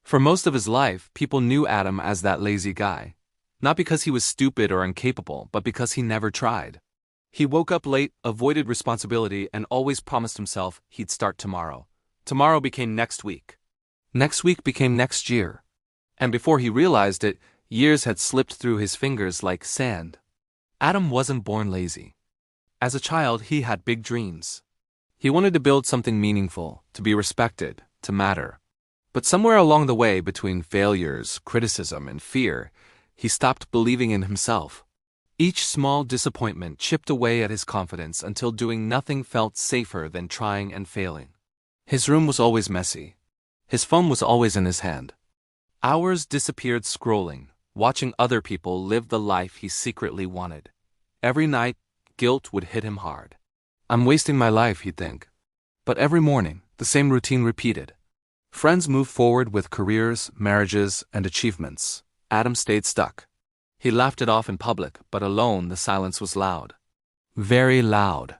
For most of his life, people knew Adam as that lazy guy. Not because he was stupid or incapable, but because he never tried. He woke up late, avoided responsibility, and always promised himself he'd start tomorrow. Tomorrow became next week. Next week became next year. And before he realized it, years had slipped through his fingers like sand. Adam wasn't born lazy. As a child, he had big dreams. He wanted to build something meaningful, to be respected, to matter. But somewhere along the way, between failures, criticism, and fear, he stopped believing in himself. Each small disappointment chipped away at his confidence until doing nothing felt safer than trying and failing. His room was always messy. His phone was always in his hand. Hours disappeared scrolling, watching other people live the life he secretly wanted. Every night, guilt would hit him hard. I'm wasting my life, he'd think. But every morning, the same routine repeated. Friends moved forward with careers, marriages, and achievements. Adam stayed stuck. He laughed it off in public, but alone the silence was loud. Very loud.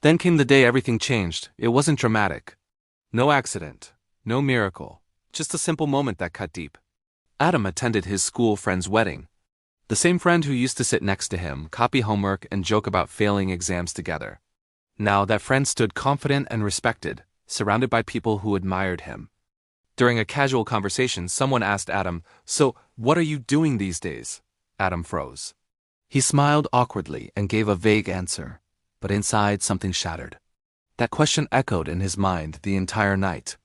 Then came the day everything changed. It wasn't dramatic. No accident. No miracle. Just a simple moment that cut deep. Adam attended his school friend's wedding. The same friend who used to sit next to him, copy homework, and joke about failing exams together. Now that friend stood confident and respected, surrounded by people who admired him. During a casual conversation, someone asked Adam, "So, what are you doing these days?" Adam froze. He smiled awkwardly and gave a vague answer, but inside something shattered. That question echoed in his mind the entire night.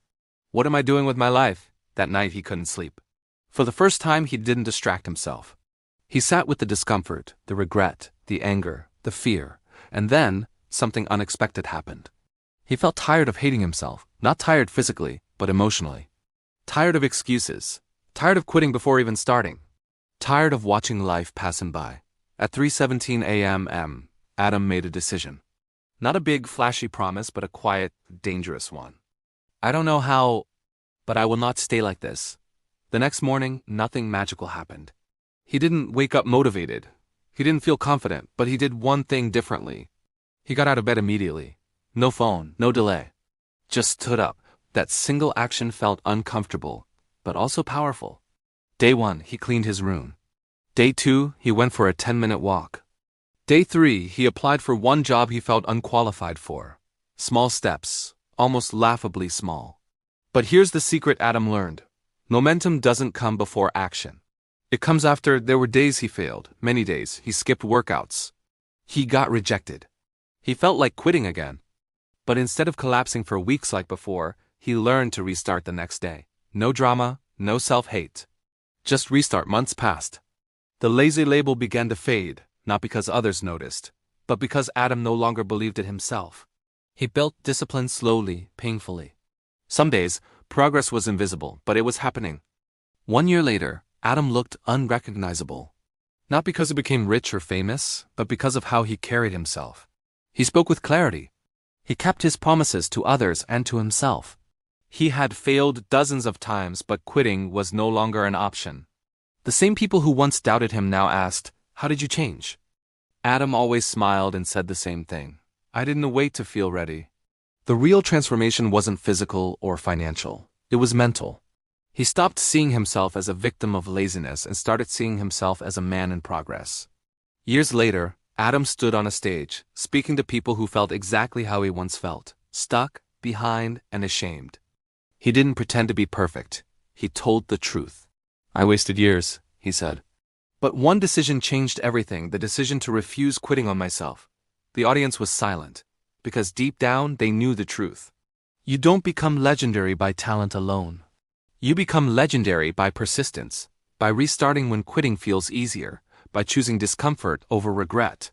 What am I doing with my life? That night he couldn't sleep. For the first time, he didn't distract himself. He sat with the discomfort, the regret, the anger, the fear, and then something unexpected happened. He felt tired of hating himself, not tired physically, but emotionally. Tired of excuses. Tired of quitting before even starting. Tired of watching life pass him by. At 3:17 a.m., Adam made a decision. Not a big, flashy promise, but a quiet, dangerous one. I don't know how, but I will not stay like this. The next morning, nothing magical happened. He didn't wake up motivated. He didn't feel confident, but he did one thing differently. He got out of bed immediately. No phone, no delay. Just stood up. That single action felt uncomfortable, but also powerful. Day 1, he cleaned his room. Day 2, he went for a 10-minute walk. Day 3, he applied for one job he felt unqualified for. Small steps, almost laughably small. But here's the secret Adam learned. Momentum doesn't come before action. It comes after. There were days he failed, many days. He skipped workouts. He got rejected. He felt like quitting again. But instead of collapsing for weeks like before, he learned to restart the next day. No drama, no self-hate. Just restart. Months passed. The lazy label began to fade, not because others noticed, but because Adam no longer believed it himself. He built discipline slowly, painfully. Some days, progress was invisible, but it was happening. 1 year later, Adam looked unrecognizable. Not because he became rich or famous, but because of how he carried himself. He spoke with clarity. He kept his promises to others and to himself. He had failed dozens of times, but quitting was no longer an option. The same people who once doubted him now asked, "How did you change?" Adam always smiled and said the same thing. "I didn't wait to feel ready." The real transformation wasn't physical or financial. It was mental. He stopped seeing himself as a victim of laziness and started seeing himself as a man in progress. Years later, Adam stood on a stage, speaking to people who felt exactly how he once felt, stuck, behind, and ashamed. He didn't pretend to be perfect. He told the truth. "I wasted years," he said. But one decision changed everything, the decision to refuse quitting on myself. The audience was silent, because deep down they knew the truth. You don't become legendary by talent alone. You become legendary by persistence, by restarting when quitting feels easier, by choosing discomfort over regret.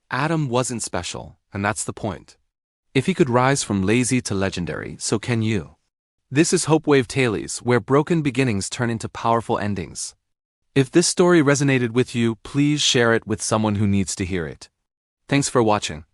Adam wasn't special, and that's the point. If he could rise from lazy to legendary, so can you. This is Hope Wave Tales, where broken beginnings turn into powerful endings. If this story resonated with you, please share it with someone who needs to hear it. Thanks for watching.